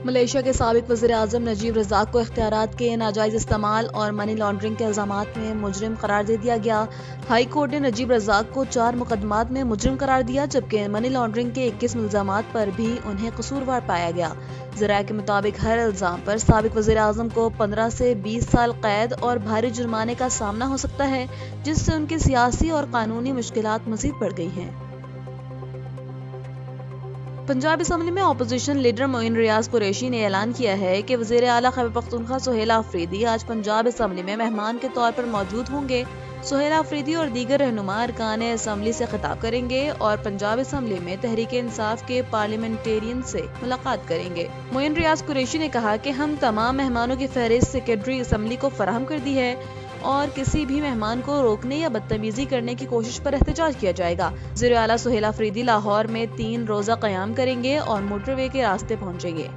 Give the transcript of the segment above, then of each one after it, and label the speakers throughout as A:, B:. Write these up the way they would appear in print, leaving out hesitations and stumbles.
A: Malaysia کے سابق وزیر اعظم نجیب رزاق کو اختیارات کے ناجائز استعمال اور منی لانڈرنگ کے الزامات میں مجرم قرار دے دیا گیا۔ ہائی کورٹ نے نجیب رزاق کو 4 مقدمات میں مجرم قرار دیا، جبکہ منی لانڈرنگ کے 21 الزامات پر بھی انہیں قصوروار پایا گیا۔ ذرائع کے مطابق ہر الزام پر سابق وزیر اعظم کو 15 سے 20 سال قید اور بھاری جرمانے کا سامنا ہو سکتا ہے، جس سے ان کی سیاسی اور قانونی مشکلات مزید بڑھ گئی ہیں۔ پنجاب اسمبلی میں اپوزیشن لیڈر معین ریاض قریشی نے اعلان کیا ہے کہ وزیر اعلیٰ خیبر پختونخوا سہیلا آفریدی آج پنجاب اسمبلی میں مہمان کے طور پر موجود ہوں گے۔ سہیلا آفریدی اور دیگر رہنما ارکان اسمبلی سے خطاب کریں گے اور پنجاب اسمبلی میں تحریک انصاف کے پارلیمنٹیرین سے ملاقات کریں گے۔ معین ریاض قریشی نے کہا کہ ہم تمام مہمانوں کی فہرست سیکریٹری اسمبلی کو فراہم کر دی ہے اور کسی بھی مہمان کو روکنے یا بدتمیزی کرنے کی کوشش پر احتجاج کیا جائے گا۔ وزیر اعلیٰ سہیلا آفریدی لاہور میں 3 روزہ قیام کریں گے اور موٹر وے کے راستے پہنچیں گے۔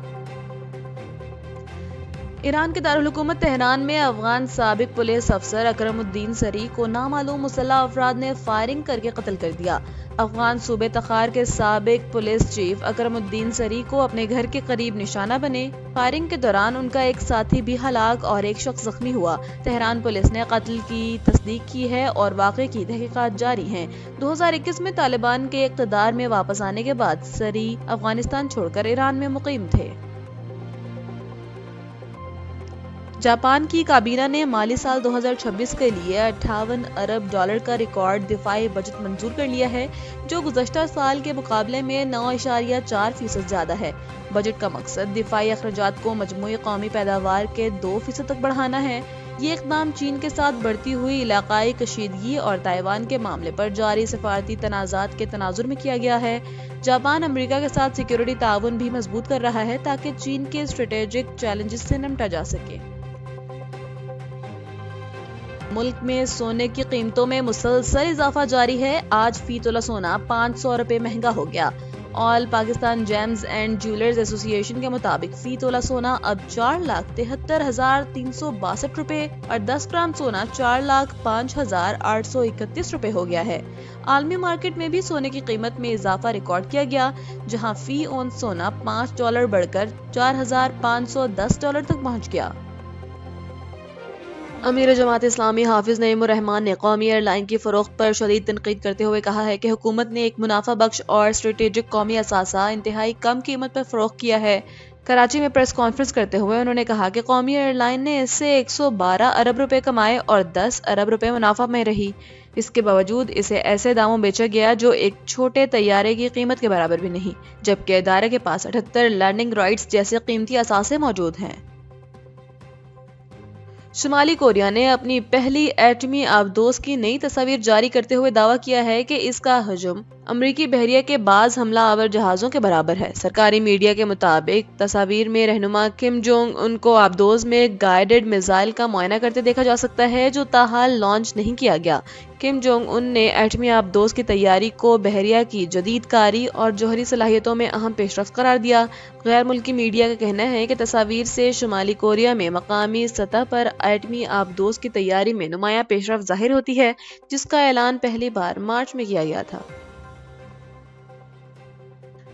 A: ایران کے دارالحکومت تہران میں افغان سابق پولیس افسر اکرم الدین سری کو نامعلوم مسلح افراد نے فائرنگ کر کے قتل کر دیا۔ افغان صوبے تخار کے سابق پولیس چیف اکرم الدین سری کو اپنے گھر کے قریب نشانہ بنے۔ فائرنگ کے دوران ان کا ایک ساتھی بھی ہلاک اور ایک شخص زخمی ہوا۔ تہران پولیس نے قتل کی تصدیق کی ہے اور واقعے کی تحقیقات جاری ہیں۔ 2021 میں طالبان کے اقتدار میں واپس آنے کے بعد سری افغانستان چھوڑ کر ایران میں مقیم تھے۔ جاپان کی کابینہ نے مالی سال 2026 کے لیے $58 ارب کا ریکارڈ دفاعی بجٹ منظور کر لیا ہے، جو گزشتہ سال کے مقابلے میں 9.4% زیادہ ہے۔ بجٹ کا مقصد دفاعی اخراجات کو مجموعی قومی پیداوار کے 2% تک بڑھانا ہے۔ یہ اقدام چین کے ساتھ بڑھتی ہوئی علاقائی کشیدگی اور تائیوان کے معاملے پر جاری سفارتی تنازعات کے تناظر میں کیا گیا ہے۔ جاپان امریکہ کے ساتھ سیکیورٹی تعاون بھی مضبوط کر رہا ہے تاکہ چین کے اسٹریٹجک چیلنجز سے نمٹا جا سکے۔ ملک میں سونے کی قیمتوں میں مسلسل اضافہ جاری ہے۔ آج فی تولہ سونا $500 مہنگا ہو گیا۔ آل پاکستان جیمز اینڈ جیولرز ایسوسی ایشن کے مطابق فی تولہ سونا اب $4,73,362 اور 10 گرام سونا $4,05,831 ہو گیا ہے۔ عالمی مارکیٹ میں بھی سونے کی قیمت میں اضافہ ریکارڈ کیا گیا، جہاں فی اونس سونا $5 بڑھ کر $4,510 تک پہنچ گیا۔ امیر جماعت اسلامی حافظ نعیم الرحمان نے قومی ایئر لائن کی فروخت پر شدید تنقید کرتے ہوئے کہا ہے کہ حکومت نے ایک منافع بخش اور اسٹریٹجک قومی اثاثہ انتہائی کم قیمت پر فروخت کیا ہے۔ کراچی میں پریس کانفرنس کرتے ہوئے انہوں نے کہا کہ قومی ایئر لائن نے اس سے $112 ارب کمائے اور $10 ارب منافع میں رہی۔ اس کے باوجود اسے ایسے داموں بیچا گیا جو ایک چھوٹے طیارے کی قیمت کے برابر بھی نہیں، جبکہ ادارے کے پاس 78 لینڈنگ رائٹس جیسے قیمتی اثاثے موجود ہیں۔ شمالی کوریا نے اپنی پہلی ایٹمی آبدوز کی نئی تصاویر جاری کرتے ہوئے دعویٰ کیا ہے کہ اس کا حجم امریکی بحریہ کے بعض حملہ آور جہازوں کے برابر ہے۔ سرکاری میڈیا کے مطابق تصاویر میں رہنما کم جونگ ان کو آبدوز میں گائیڈڈ میزائل کا معائنہ کرتے دیکھا جا سکتا ہے، جو تاحال لانچ نہیں کیا گیا۔ کم جونگ ان نے ایٹمی آبدوز کی تیاری کو بحریہ کی جدید کاری اور جوہری صلاحیتوں میں اہم پیش رفت قرار دیا۔ غیر ملکی میڈیا کا کہنا ہے کہ تصاویر سے شمالی کوریا میں مقامی سطح پر ایٹمی آبدوز کی تیاری میں نمایاں پیش رفت ظاہر ہوتی ہے، جس کا اعلان پہلی بار مارچ میں کیا گیا تھا۔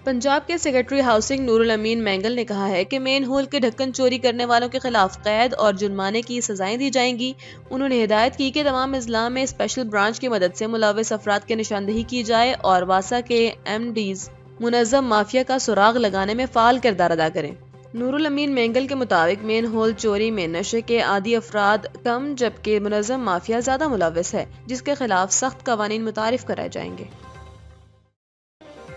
A: پنجاب کے سیکرٹری ہاؤسنگ نور الامین مینگل نے کہا ہے کہ مین ہول کے ڈھکن چوری کرنے والوں کے خلاف قید اور جرمانے کی سزائیں دی جائیں گی۔ انہوں نے ہدایت کی کہ تمام اضلاع میں اسپیشل برانچ کی مدد سے ملوث افراد کی نشاندہی کی جائے اور واسا کے ایم ڈیز منظم مافیا کا سراغ لگانے میں فعال کردار ادا کریں۔ نور الامین مینگل کے مطابق مین ہول چوری میں نشے کے عادی افراد کم جبکہ منظم مافیا زیادہ ملوث ہے، جس کے خلاف سخت قوانین متعارف کرائے جائیں گے۔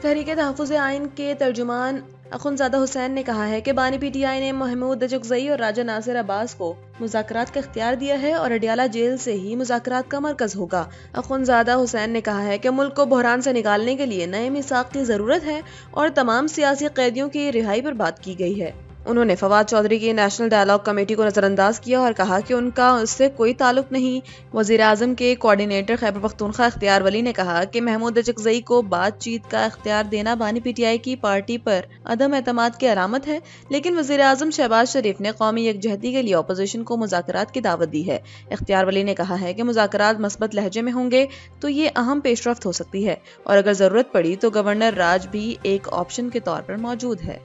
A: تحریک تحفظ آئین کے ترجمان اخندزادہ حسین نے کہا ہے کہ بانی پی ٹی آئی نے محمود اجگزئی اور راجہ ناصر عباس کو مذاکرات کا اختیار دیا ہے اور اڈیالہ جیل سے ہی مذاکرات کا مرکز ہوگا۔ اخندزادہ حسین نے کہا ہے کہ ملک کو بحران سے نکالنے کے لیے نئے میثاق کی ضرورت ہے اور تمام سیاسی قیدیوں کی رہائی پر بات کی گئی ہے۔ انہوں نے فواد چودھری کی نیشنل ڈائیلاگ کمیٹی کو نظر انداز کیا اور کہا کہ ان کا اس سے کوئی تعلق نہیں۔ وزیر اعظم کے کوارڈینیٹر خیبر پختونخوا اختیار ولی نے کہا کہ محمود اجگزئی کو بات چیت کا اختیار دینا بانی پی ٹی آئی کی پارٹی پر عدم اعتماد کی علامت ہے، لیکن وزیر اعظم شہباز شریف نے قومی یکجہتی کے لیے اپوزیشن کو مذاکرات کی دعوت دی ہے۔ اختیار ولی نے کہا ہے کہ مذاکرات مثبت لہجے میں ہوں گے تو یہ اہم پیش رفت ہو سکتی ہے اور اگر ضرورت پڑی تو گورنر راج بھی ایک آپشن کے طور پر موجود ہے۔